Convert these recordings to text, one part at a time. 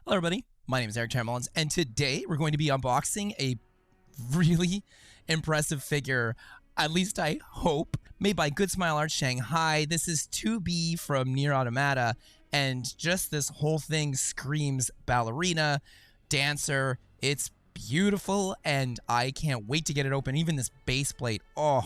Hello everybody, my name is Eric Mullins, and today we're going to be unboxing a really impressive figure, at least I hope, made by Goodsmile Arts Shanghai. This is 2B from NieR Automata, and just this whole thing screams ballerina, dancer. It's beautiful, and I can't wait to get it open. Even this base plate, oh.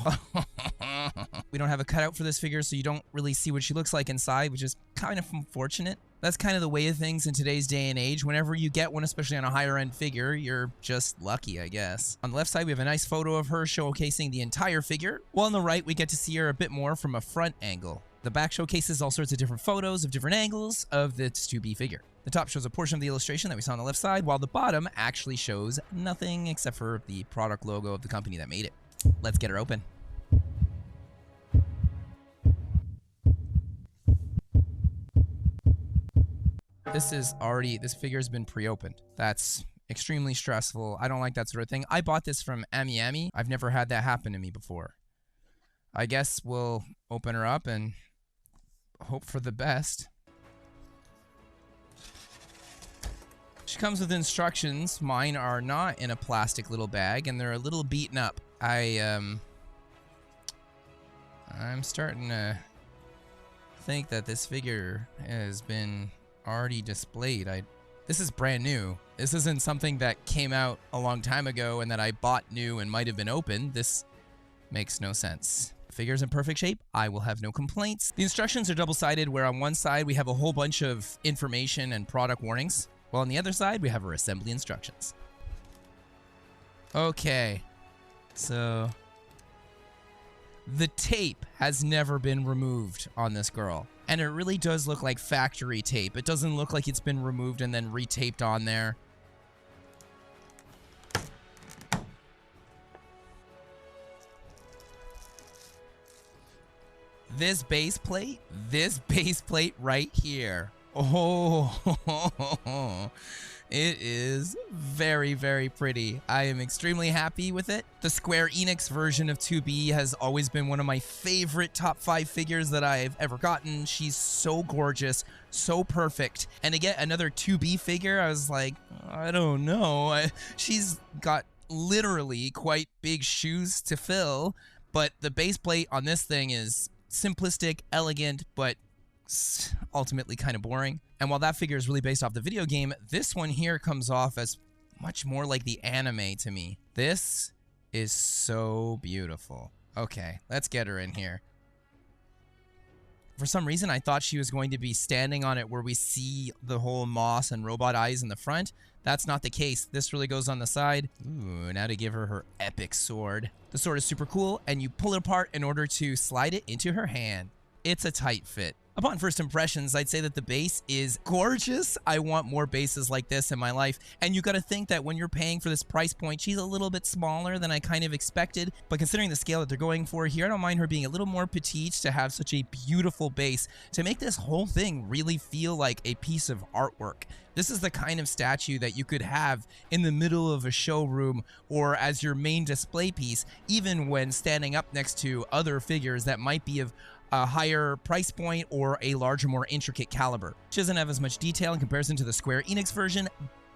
We don't have a cutout for this figure, so you don't really see what she looks like inside, which is kind of unfortunate. That's kind of the way of things in today's day and age. Whenever you get one, especially on a higher end figure, you're just lucky, I guess. On the left side, we have a nice photo of her showcasing the entire figure, while on the right, we get to see her a bit more from a front angle. The back showcases all sorts of different photos of different angles of this 2B figure. The top shows a portion of the illustration that we saw on the left side, while the bottom actually shows nothing except for the product logo of the company that made it. Let's get her open. This figure's been pre-opened. That's extremely stressful. I don't like that sort of thing. I bought this from Ami. I've never had that happen to me before. I guess we'll open her up and hope for the best. She comes with instructions. Mine are not in a plastic little bag, and they're a little beaten up. I'm starting to think that this figure has been already displayed. This is brand new. This isn't something that came out a long time ago and that I bought new and might have been opened. This makes no sense. The figure's in perfect shape. I will have no complaints. The instructions are double-sided, where on one side we have a whole bunch of information and product warnings, while on the other side we have our assembly instructions. Okay, so the tape has never been removed on this girl. And it really does look like factory tape. It doesn't look like it's been removed and then retaped on there. This base plate right here. Oh, it is very, very pretty. I am extremely happy with it. The Square Enix version of 2B has always been one of my favorite top 5 figures that I've ever gotten. She's so gorgeous, so perfect. And to get another 2B figure, I was like, I don't know. She's got literally quite big shoes to fill, but the base plate on this thing is simplistic, elegant, but ultimately kind of boring. And while that figure is really based off the video game, this one here comes off as much more like the anime to me. This is so beautiful. Okay, let's get her in here. For some reason, I thought she was going to be standing on it where we see the whole moss and robot eyes in the front. That's not the case. This really goes on the side. Ooh, now to give her her epic sword. The sword is super cool, and you pull it apart in order to slide it into her hand. It's a tight fit. Upon first impressions, I'd say that the base is gorgeous. I want more bases like this in my life. And you got to think that when you're paying for this price point, she's a little bit smaller than I kind of expected. But considering the scale that they're going for here, I don't mind her being a little more petite to have such a beautiful base to make this whole thing really feel like a piece of artwork. This is the kind of statue that you could have in the middle of a showroom or as your main display piece, even when standing up next to other figures that might be of a higher price point or a larger, more intricate caliber. She doesn't have as much detail in comparison to the Square Enix version,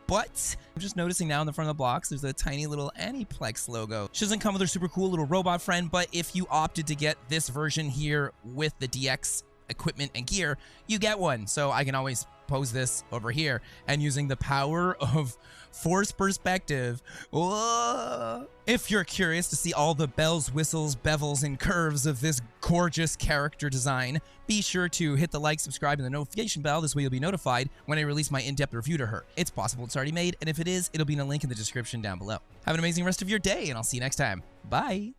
but I'm just noticing now in the front of the box, there's a tiny little Aniplex logo. She doesn't come with her super cool little robot friend, but if you opted to get this version here with the DX equipment and gear, you get one. So I can always pose this over here, and using the power of force perspective, whoa. If you're curious to see all the bells, whistles, bevels, and curves of this gorgeous character design, be sure to hit the like, subscribe, and the notification bell. This way you'll be notified when I release my in-depth review to her. It's possible it's already made, and if it is, it'll be in a link in the description down below. Have an amazing rest of your day, and I'll see you next time. Bye!